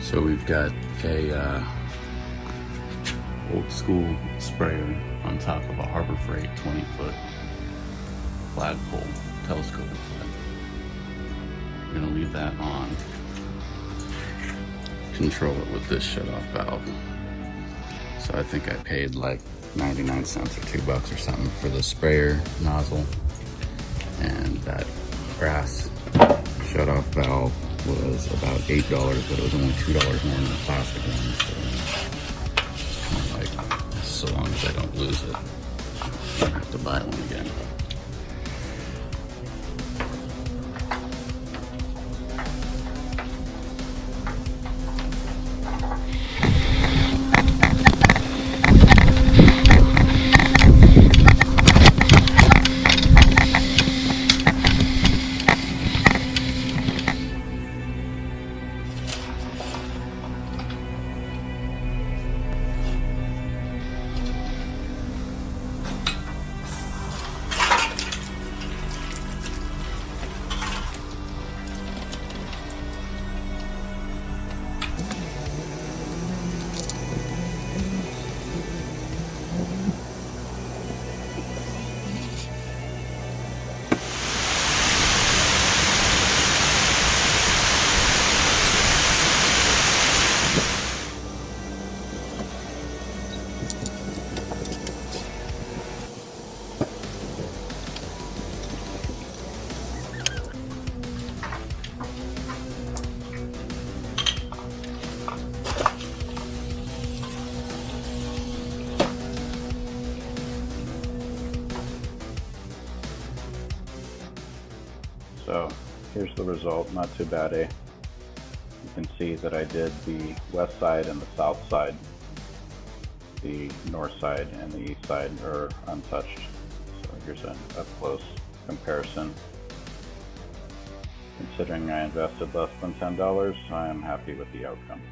So we've got a old school sprayer on top of a Harbor Freight 20-foot flagpole, telescoping flag. We're gonna leave that on. Control it with this shut-off valve. So I think I paid like 99 cents or $2 or something for the sprayer nozzle, and that brass shut-off valve was about $8, but it was only $2 more than the plastic one. So kind of like, so long as I don't lose it, I have to buy one again. So here's the result, not too bad, eh? You can see that I did the west side and the south side. The north side and the east side are untouched. So here's an up close comparison. Considering I invested less than $10, I am happy with the outcome.